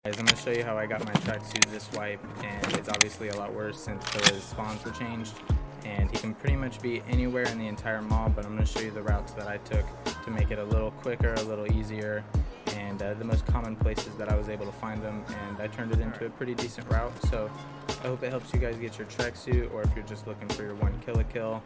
Guys, I'm going to show you how I got my tracksuit this wipe, and it's obviously a lot worse since the spawns were changed, and he can pretty much be anywhere in the entire mall, but I'm going to show you the routes that I took to make it a little quicker, a little easier, and the most common places that I was able to find them, and I turned it into a pretty decent route. So I hope it helps you guys get your tracksuit, or if you're just looking for your one kill.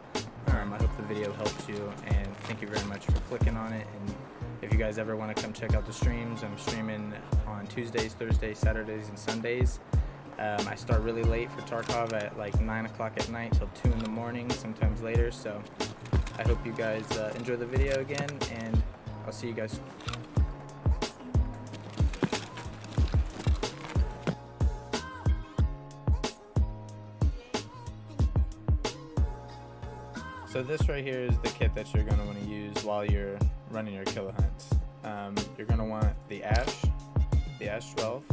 I hope the video helped you, and thank you very much for clicking on it. And if you guys ever want to come check out the streams, I'm streaming on Tuesdays, Thursdays, Saturdays, and Sundays. I start really late for Tarkov at like 9 o'clock at night till 2 in the morning, sometimes later. So I hope you guys enjoy the video again, and I'll see you guys. So this right here is the kit that you're going to want to use while you're running your killer hunts. You're going to want the Ash 12,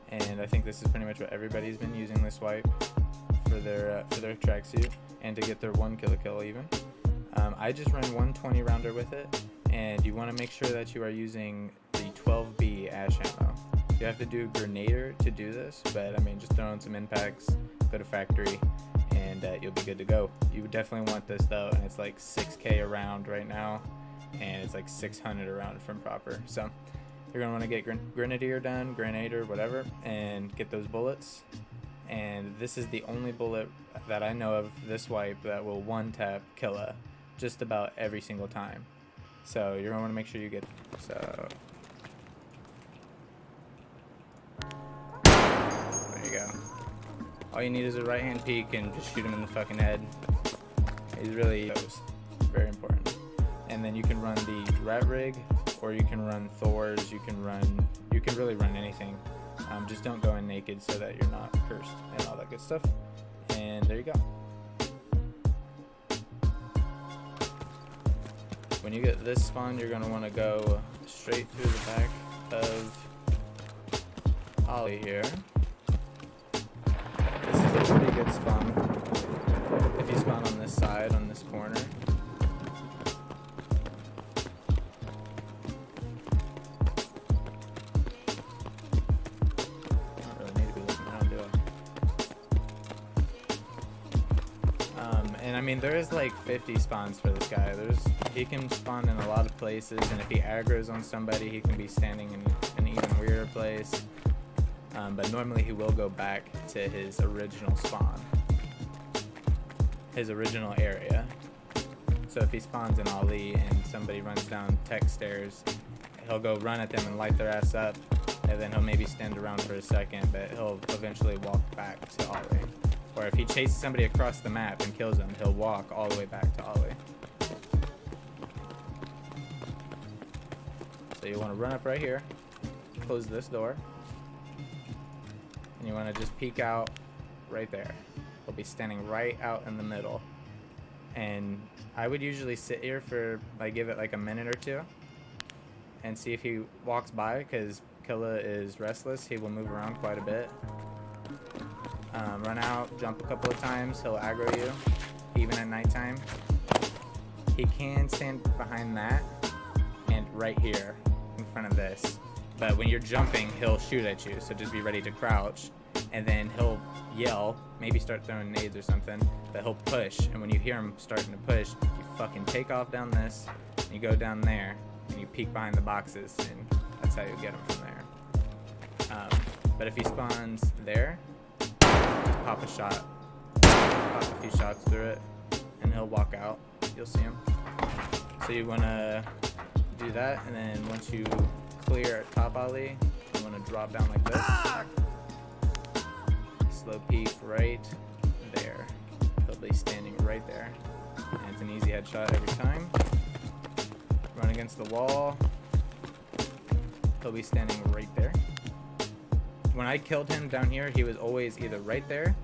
and I think this is pretty much what everybody's been using this wipe for their tracksuit, and to get their one kill even. I just run one 20 rounder with it, and you want to make sure that you are using the 12B Ash ammo. You have to do Grenader to do this, but I mean, just throw in some impacts, go to factory, and you'll be good to go. You would definitely want this though, and it's like 6K a round right now, and it's like 600 a round from proper. So you're gonna want to get Grenader done, Grenader, whatever, and get those bullets. And this is the only bullet that I know of this wipe that will one-tap Killa just about every single time. So you're gonna want to make sure you get. So there you go. All you need is a right hand peek and just shoot him in the fucking head. He's really very important. And then you can run the rat rig, or you can run Thor's. You can really run anything. Just don't go in naked so that you're not cursed and all that good stuff. And there you go. When you get this spawn, you're gonna want to go straight through the back of Ollie here. This is a pretty good spawn. If you spawn on this side, on this corner. Don't really need to be looking around, do I? And I mean, there is like 50 spawns for this guy. He can spawn in a lot of places, and if he aggroes on somebody, he can be standing in an even weirder place. But normally he will go back to his original spawn, his original area. So if he spawns in Ali and somebody runs down tech stairs, he'll go run at them and light their ass up, and then he'll maybe stand around for a second, but he'll eventually walk back to Ali. Or if he chases somebody across the map and kills them, he'll walk all the way back to Ali. So you want to run up right here, close this door, and you want to just peek out right there. He'll be standing right out in the middle. And I would usually sit here for, like, give it like a minute or two and see if he walks by, because Killa is restless. He will move around quite a bit. Run out, jump a couple of times, he'll aggro you, even at nighttime. He can stand behind that and right here in front of this. But when you're jumping, he'll shoot at you, so just be ready to crouch. And then he'll yell, maybe start throwing nades or something, but he'll push. And when you hear him starting to push, you fucking take off down this, and you go down there, and you peek behind the boxes, and that's how you get him from there. But if he spawns there, just pop a shot, pop a few shots through it, and he'll walk out. You'll see him. So you want to do that, and then once you clear at top Ali, you want to drop down like this. Slow peek right there. He'll be standing right there. And it's an easy headshot every time. Run against the wall. He'll be standing right there. When I killed him down here, he was always either right there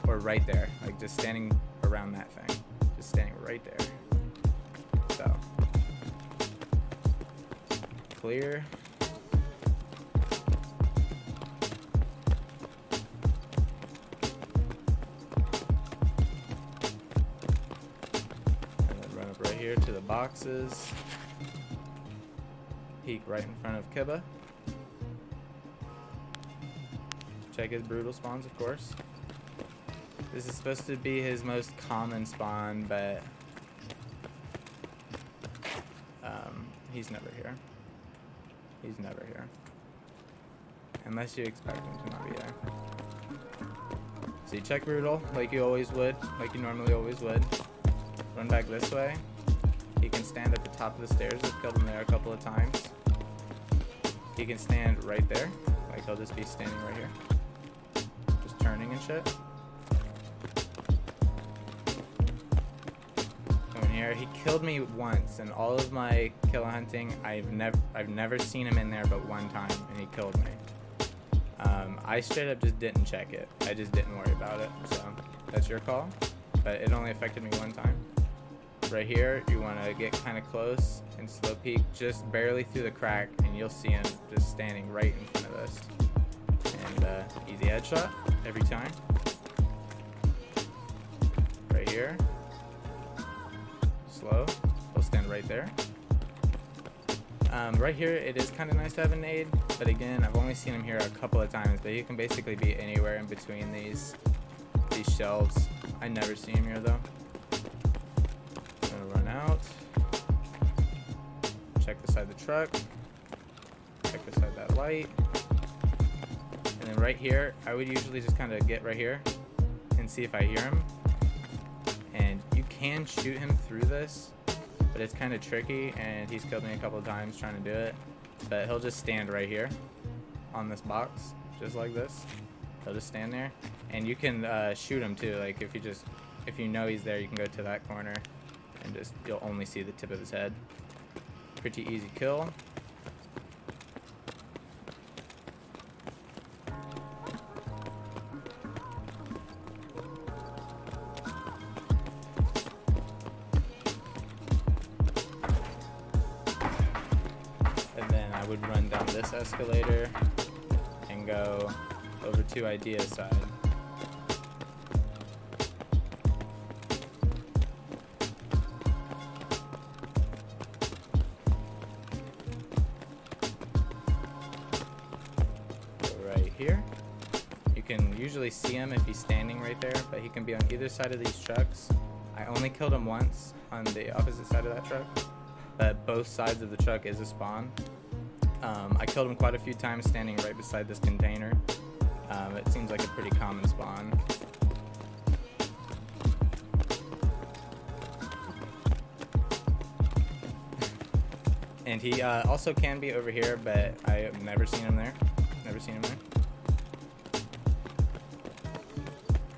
or right there. Like just standing around that thing. Just standing right there. So. Clear. Right here to the boxes. Peek right in front of Kibba. Check his brutal spawns, of course. This is supposed to be his most common spawn, but he's never here. He's never here. Unless you expect him to not be there. So you check brutal like you always would, like you normally always would. Run back this way. He can stand at the top of the stairs. We've killed him there a couple of times. He can stand right there. Like he'll just be standing right here. Just turning and shit. Coming here. He killed me once in all of my killer hunting. I've never seen him in there but one time, and he killed me. I straight up just didn't check it. I just didn't worry about it. So that's your call. But it only affected me one time. Right here, you want to get kind of close and slow peek just barely through the crack, and you'll see him just standing right in front of us. And easy headshot every time. Right here. Slow. He'll stand right there. Right here, it is kind of nice to have a nade, but again, I've only seen him here a couple of times, but he can basically be anywhere in between these shelves. I never see him here though. I'm gonna run out. Check the side of the truck. Check the side of that light. And then right here, I would usually just kind of get right here and see if I hear him. And you can shoot him through this, but it's kind of tricky, and he's killed me a couple of times trying to do it. But he'll just stand right here on this box, just like this. He'll just stand there, and you can shoot him too. Like if you know he's there, you can go to that corner, and you'll only see the tip of his head. Pretty easy kill. I would run down this escalator and go over to Idea's side. Go right here. You can usually see him if he's standing right there, but he can be on either side of these trucks. I only killed him once on the opposite side of that truck, but both sides of the truck is a spawn. I killed him quite a few times standing right beside this container. It seems like a pretty common spawn. And he also can be over here, but I have never seen him there. Never seen him there.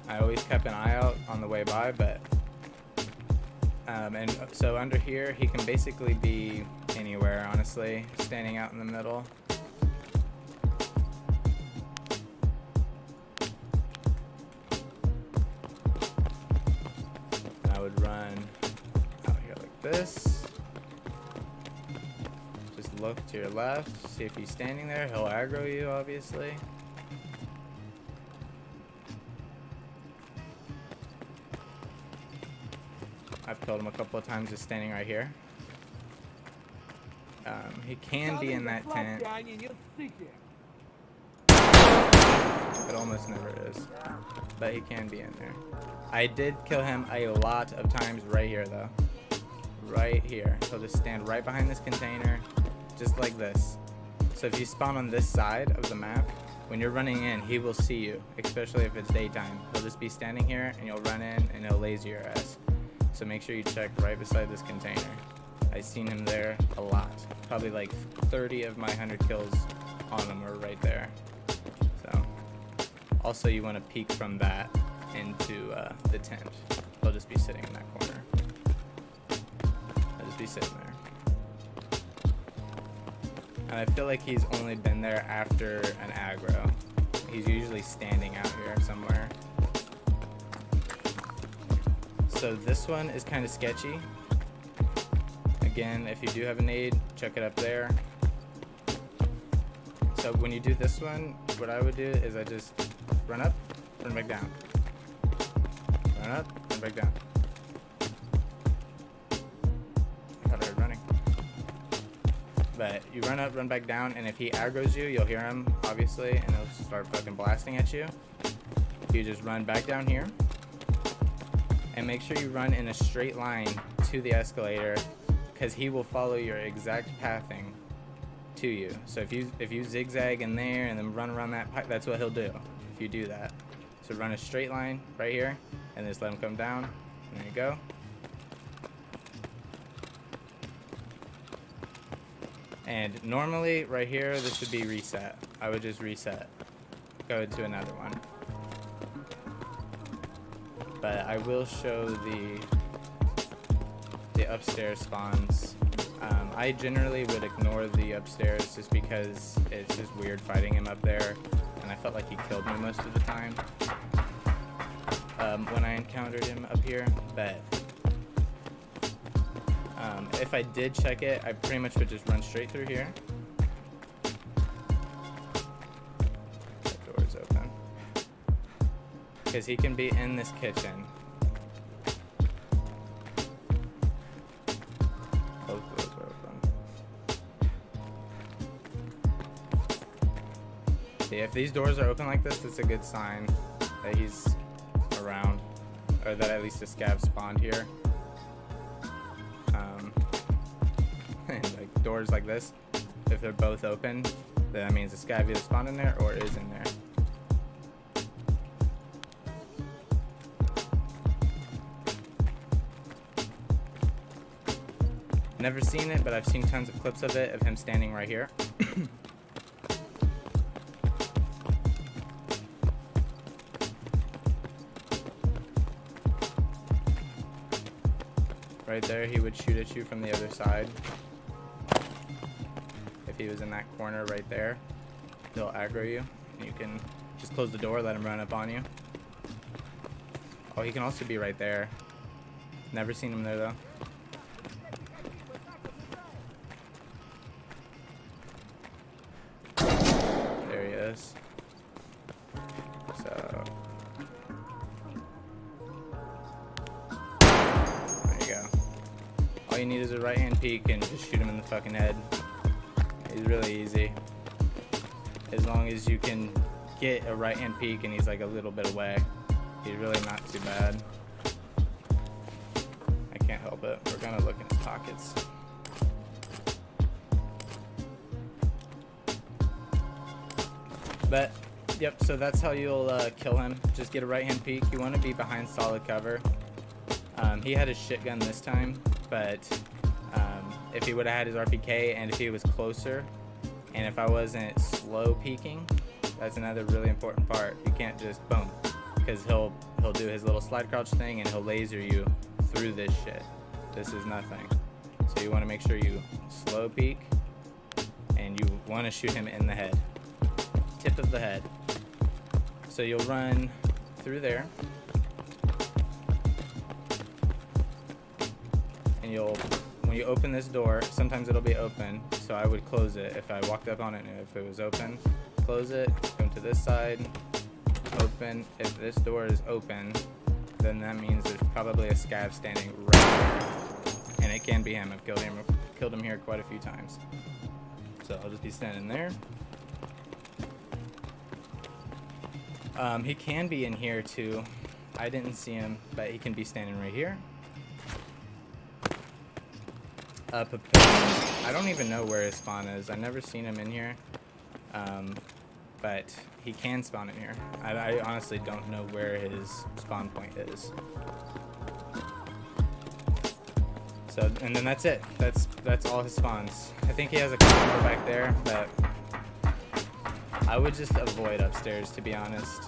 I always kept an eye out on the way by, but and so under here, he can basically be anywhere, honestly, standing out in the middle. And I would run out here like this. Just look to your left, see if he's standing there. He'll aggro you, obviously. I've killed him a couple of times just standing right here. He can be in that tent. It almost never is. But he can be in there. I did kill him a lot of times right here though. Right here. He'll just stand right behind this container. Just like this. So if you spawn on this side of the map, when you're running in, he will see you. Especially if it's daytime. He'll just be standing here and you'll run in and he'll laser your ass. So make sure you check right beside this container. I've seen him there a lot. Probably like 30 of my 100 kills on him are right there. So, also you want to peek from that into the tent. He'll just be sitting in that corner. He'll just be sitting there. And I feel like he's only been there after an aggro. He's usually standing out here somewhere. So this one is kind of sketchy. Again, if you do have a nade, check it up there. So when you do this one, what I would do is I just run up, run back down. Run up, run back down. I thought I was running. But you run up, run back down, and if he aggroes you, you'll hear him, obviously, and he'll start fucking blasting at you. You just run back down here, and make sure you run in a straight line to the escalator, because he will follow your exact pathing to you. So if you zigzag in there and then run around that pipe, that's what he'll do if you do that. So run a straight line right here, and just let him come down, and there you go. And normally right here, this would be reset. I would just reset, go to another one. But I will show the upstairs spawns. I generally would ignore the upstairs just because it's just weird fighting him up there, and I felt like he killed me most of the time when I encountered him up here. But if I did check it, I pretty much would just run straight through here. That door is open. Because he can be in this kitchen. Both doors are open. See, if these doors are open like this, it's a good sign that he's around. Or that at least a scav spawned here. Like doors like this, if they're both open, then that means the scav either spawned in there or is in there. Never seen it, but I've seen tons of clips of it, of him standing right here. Right there, he would shoot at you from the other side. If he was in that corner right there, he'll aggro you. And you can just close the door, let him run up on you. Oh, he can also be right there. Never seen him there though. There he is. So there you go. All you need is a right hand peek and just shoot him in the fucking head. He's really easy. As long as you can get a right hand peek and he's like a little bit away. He's really not too bad. I can't help it. We're gonna look in his pockets. But, yep, so that's how you'll kill him. Just get a right hand peek. You want to be behind solid cover. He had his shit gun this time, but if he would have had his RPK and if he was closer, and if I wasn't slow peeking, that's another really important part. You can't just boom, because he'll do his little slide crouch thing and he'll laser you through this shit. This is nothing. So you want to make sure you slow peek, and you want to shoot him in the head, tip of the head. So you'll run through there, and when you open this door, sometimes it'll be open, so I would close it. If I walked up on it and if it was open, close it, come to this side, open. If this door is open, then that means there's probably a scav standing right there. And it can be him. I've killed him here quite a few times. So I'll just be standing there. He can be in here too. I didn't see him, but he can be standing right here. I don't even know where his spawn is. I've never seen him in here, but he can spawn in here. I honestly don't know where his spawn point is. So, and then that's it. That's all his spawns. I think he has a couple more back there, but I would just avoid upstairs, to be honest.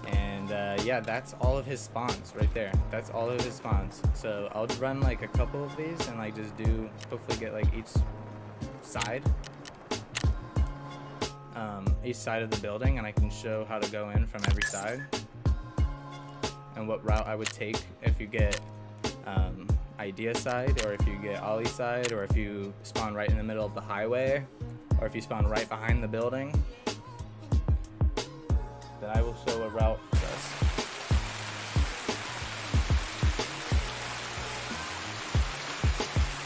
And yeah, that's all of his spawns right there. That's all of his spawns. So I'll run like a couple of these and like just do, hopefully get like each side of the building, and I can show how to go in from every side and what route I would take if you get idea side, or if you get ollie side, or if you spawn right in the middle of the highway, or if you spawn right behind the building. Then I will show a route for this.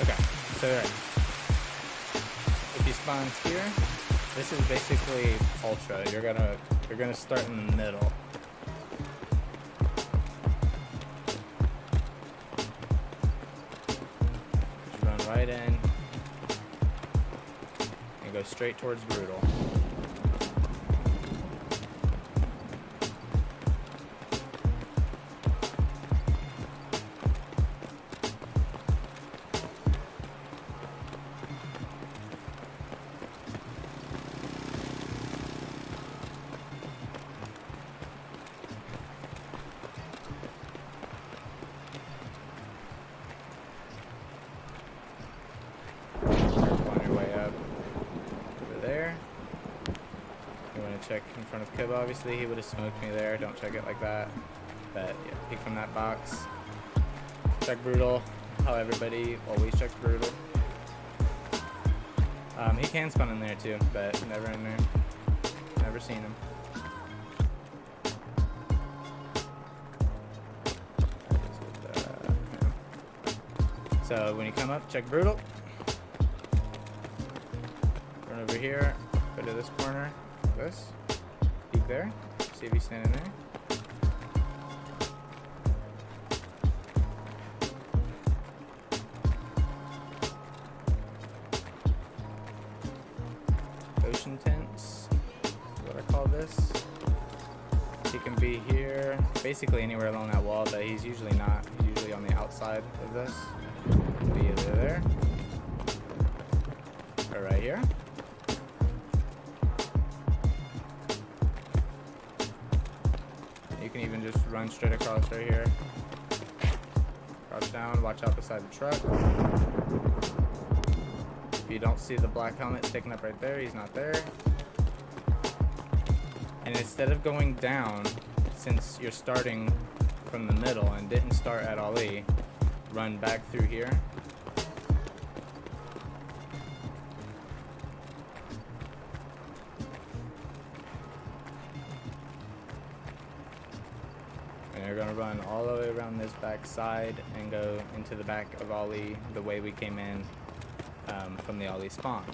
Okay, so right. spawns here. This is basically ultra. You're gonna start in the middle. Just run right in and go straight towards brutal. Check in front of Kib, obviously. He would have smoked me there. Don't check it like that. But yeah, peek from that box. Check brutal. How everybody always checks brutal. He can spawn in there too, but never in there. Never seen him. So when you come up, check brutal. Run over here. Go to this corner. This. Peek there. See if he's standing there. Ocean tents is what I call this. He can be here, basically anywhere along that wall, but he's usually not. He's usually on the outside of this. Be either there or right here. You can even just run straight across right here. Crouch down, watch out beside the truck. If you don't see the black helmet sticking up right there, he's not there. And instead of going down, since you're starting from the middle and didn't start at Ali, run back through here. And you're gonna run all the way around this back side and go into the back of Ali the way we came in from the Ali spawn.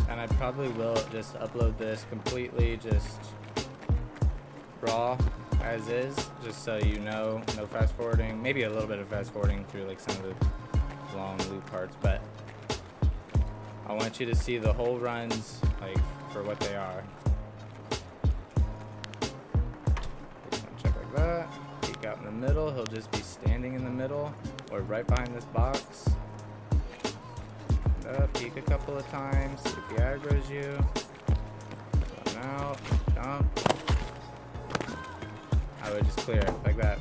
And I probably will just upload this completely just raw as is, just so you know, no fast forwarding, maybe a little bit of fast forwarding through like some of the long loop parts, but I want you to see the whole runs like for what they are. Check like that, peek out in the middle, he'll just be standing in the middle or right behind this box. Peek a couple of times, see if he aggroes you. Run out, jump. I would just clear it like that.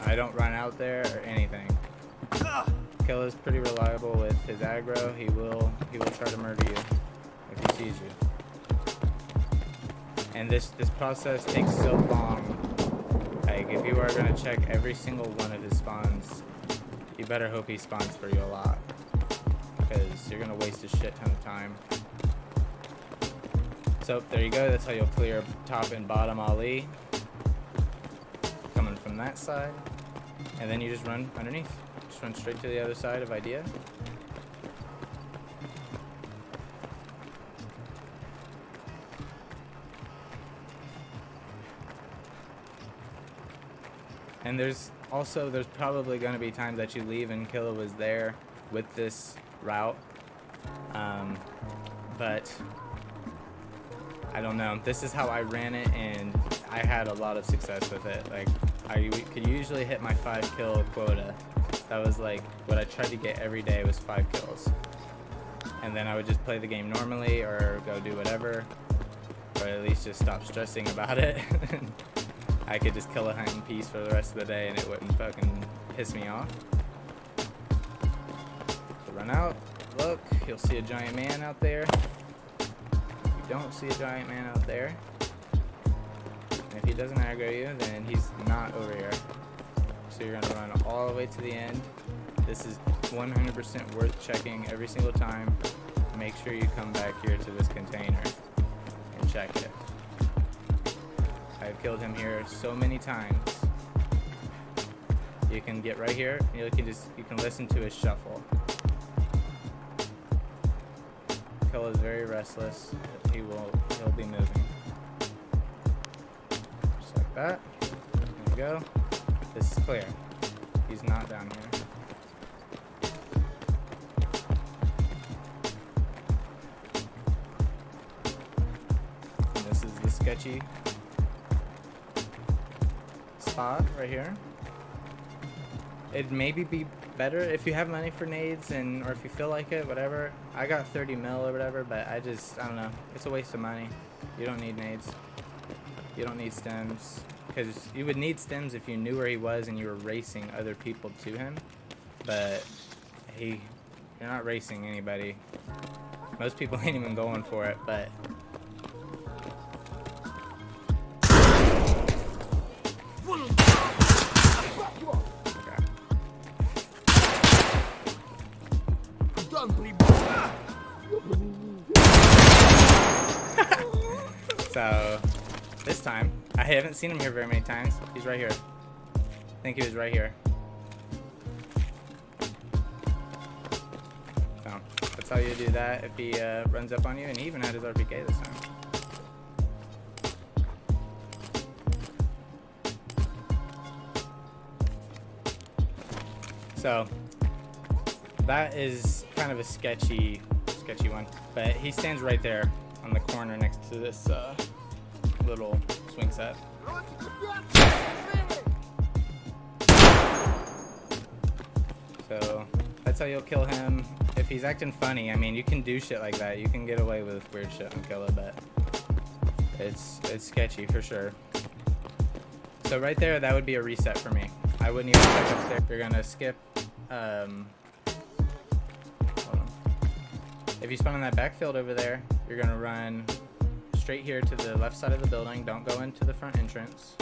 I don't run out there or anything. Killa's pretty reliable with his aggro. He will try to murder you if he sees you. And this process takes so long. Like if you are gonna check every single one of his spawns, you better hope he spawns for you a lot, because you're gonna waste a shit ton of time. So there you go, that's how you'll clear top and bottom Ali. Coming from that side. And then you just run underneath. Just run straight to the other side of Idea. And there's probably gonna be times that you leave and Killa was there with this route, but I don't know. This is how I ran it, and I had a lot of success with it. Like I could usually hit my 5 kill quota. That was like what I tried to get every day was 5 kills, and then I would just play the game normally or go do whatever, or at least just stop stressing about it. I could just kill a hunt in peace for the rest of the day, and it wouldn't fucking piss me off. Run out, look, you'll see a giant man out there. If you don't see a giant man out there, and if he doesn't aggro you, then he's not over here. So So you're gonna run all the way to the end. This is 100% worth checking every single time. Make sure you come back here to this container and check it. I've killed him here so many times. You can get right here and you can listen to his shuffle. Kill is very restless. He'll be moving. Just like that. There we go. This is clear. He's not down here. And this is the sketchy spot right here. It'd maybe be better if you have money for nades or if you feel like it, whatever. I got 30 mil or whatever, but I don't know. It's a waste of money. You don't need nades. You don't need stems. Because you would need stems if you knew where he was and you were racing other people to him. But you're not racing anybody. Most people ain't even going for it, but so this time, I haven't seen him here very many times. He's right here. I think he was right here. So that's how you do that if he runs up on you, and he even had his RPK this time. So that is kind of a sketchy one, but he stands right there on the corner next to this little swing set. So that's how you'll kill him. If he's acting funny, I mean, you can do shit like that. You can get away with weird shit and kill it, but it's sketchy for sure. So right there, that would be a reset for me. I wouldn't even check upstairs. You're gonna skip. Hold on. If you spawn on that backfield over there, you're gonna run straight here to the left side of the building. Don't go into the front entrance.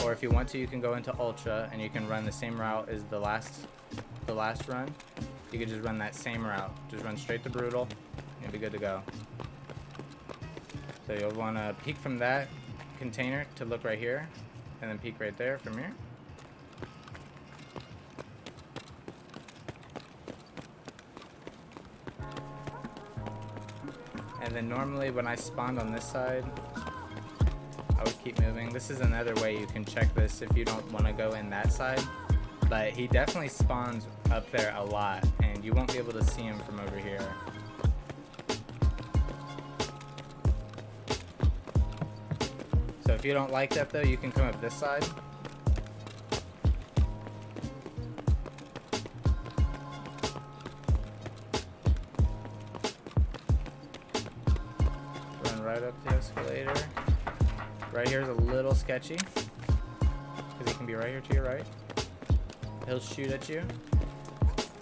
Or if you want to, you can go into Ultra and you can run the same route as the last run. You can just run that same route. Just run straight to Brutal. You'll be good to go. So you'll want to peek from that container to look right here, and then peek right there from here. And then normally when I spawned on this side, I would keep moving. This is another way you can check this if you don't want to go in that side. But he definitely spawns up there a lot, and you won't be able to see him from over here. So if you don't like that though, you can come up this side. Run right up the escalator. Right here is a little sketchy, because he can be right here to your right. He'll shoot at you.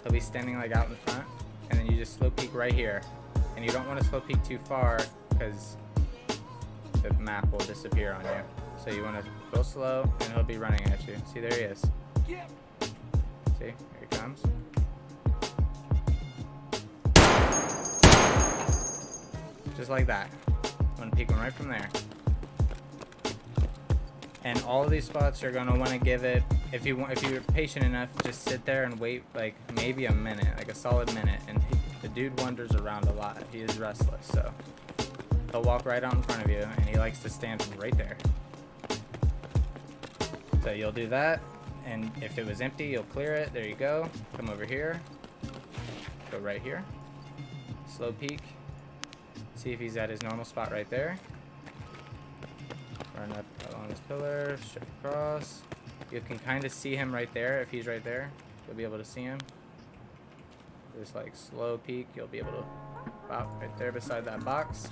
He'll be standing like out in front, and then you just slow peek right here. And you don't want to slow peek too far, because the map will disappear on you. So you want to go slow, and he'll be running at you. See, there he is. See, here he comes. Just like that. I'm gonna peek him right from there. And all of these spots you're gonna want to give it. If you're patient enough, just sit there and wait like maybe a minute, like a solid minute. And the dude wanders around a lot. He is restless, so he'll walk right out in front of you, and he likes to stand right there. So you'll do that, and if it was empty, you'll clear it. There you go. Come over here. Go right here. Slow peek. See if he's at his normal spot right there. Run up along this pillar, straight across. You can kind of see him right there. If he's right there, you'll be able to see him. Just like slow peek, you'll be able to pop right there beside that box.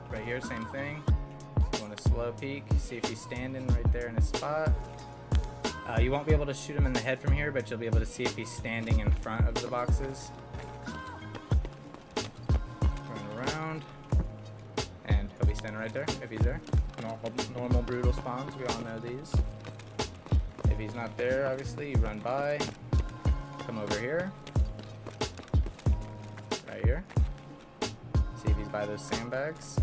Right here, same thing. You want to slow peek, see if he's standing right there in his spot. You won't be able to shoot him in the head from here, but you'll be able to see if he's standing in front of the boxes. Run around. And he'll be standing right there, if he's there. Normal brutal spawns, we all know these. If he's not there, obviously, you run by, come over here, right here, see if he's by those sandbags.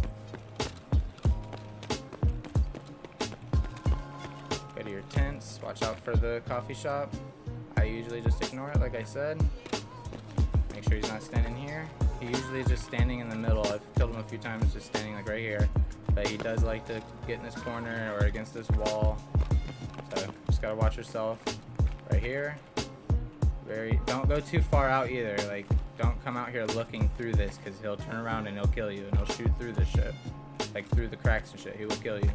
Go to your tents, watch out for the coffee shop. I usually just ignore it, like I said. Make sure he's not standing here. He usually is just standing in the middle. I've killed him a few times just standing like right here. But he does like to get in this corner or against this wall. So just gotta watch yourself. Right here. Don't go too far out either. Like, don't come out here looking through this, because he'll turn around and he'll kill you and he'll shoot through this shit. Like through the cracks and shit. He will kill you.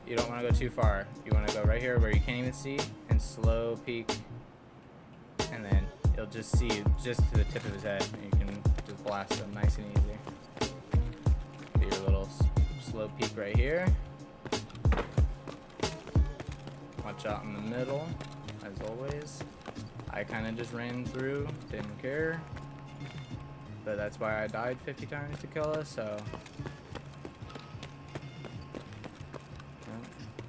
You don't want to go too far. You want to go right here where you can't even see and slow peek. And then you'll just see just to the tip of his head, and you can just blast him nice and easy. Do your little slow peek right here. Watch out in the middle, as always. I kind of just ran through, didn't care. But that's why I died 50 times to kill us, so.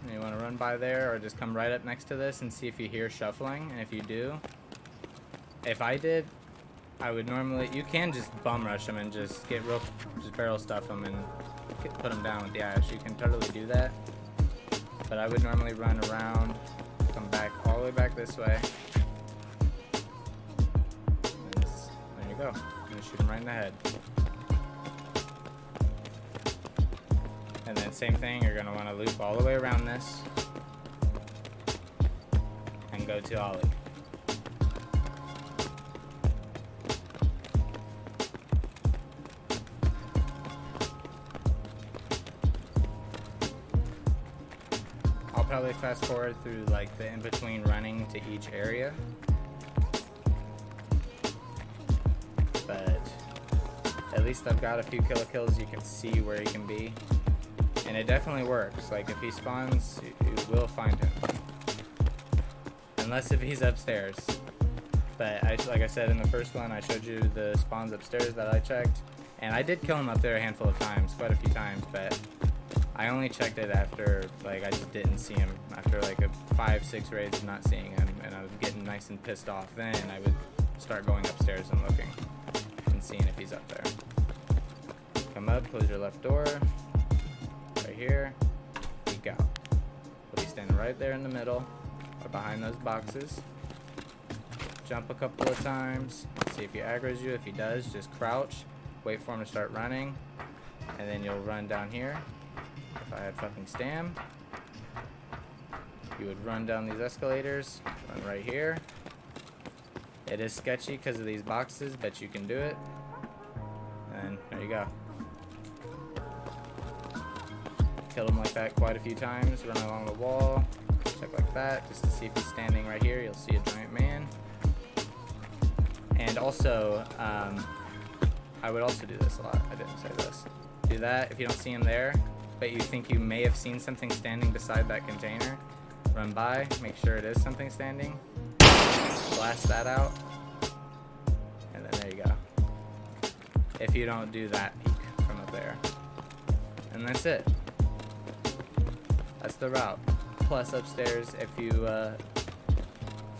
And you want to run by there, or just come right up next to this and see if you hear shuffling, and if you do, if I did, I would normally, you can just bum rush them and just just barrel stuff them and put them down with the ash. You can totally do that. But I would normally run around, come back all the way back this way. And there you go. I'm gonna shoot them right in the head. And then same thing, you're gonna wanna loop all the way around this and go to ollie. Probably fast forward through like the in-between running to each area, but at least I've got a few kills. You can see where he can be, and it definitely works. Like if he spawns, you will find him, unless if he's upstairs. But like I said in the first one, I showed you the spawns upstairs that I checked, and I did kill him up there a handful of times, quite a few times, but I only checked it after, like, I just didn't see him. After, like, 5-6 raids of not seeing him, and I was getting nice and pissed off. Then I would start going upstairs and looking and seeing if he's up there. Come up, close your left door. Right here. Peek out. He'll be standing right there in the middle, or behind those boxes. Jump a couple of times. See if he aggroes you. If he does, just crouch. Wait for him to start running. And then you'll run down here. If I had fucking stam, you would run down these escalators, run right here. It is sketchy because of these boxes, but you can do it. And there you go. Killed him like that quite a few times, run along the wall, check like that, just to see if he's standing right here. You'll see a giant man. And also, I would also do this a lot. I didn't say this. Do that if you don't see him there, but you think you may have seen something standing beside that container. Run by, make sure it is something standing, blast that out, and then there you go. If you don't do that peek from up there. And that's it. That's the route. Plus upstairs, if you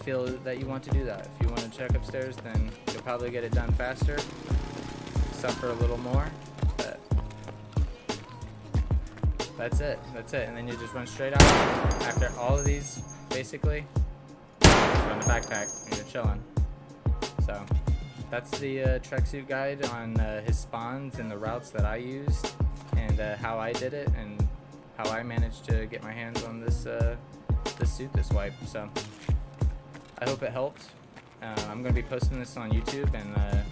feel that you want to do that. If you want to check upstairs, then you'll probably get it done faster, suffer a little more. That's it. And then you just run straight out. After all of these, basically, run the backpack and you're chilling. So, that's the tracksuit guide on his spawns and the routes that I used, and how I did it, and how I managed to get my hands on this suit this wipe. So, I hope it helped. I'm going to be posting this on YouTube, and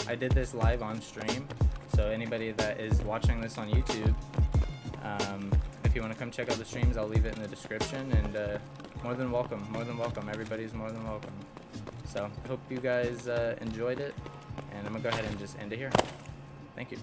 I did this live on stream. So, anybody that is watching this on YouTube, if you want to come check out the streams, I'll leave it in the description, and more than welcome, everybody's more than welcome. So, hope you guys enjoyed it, and I'm going to go ahead and just end it here. Thank you.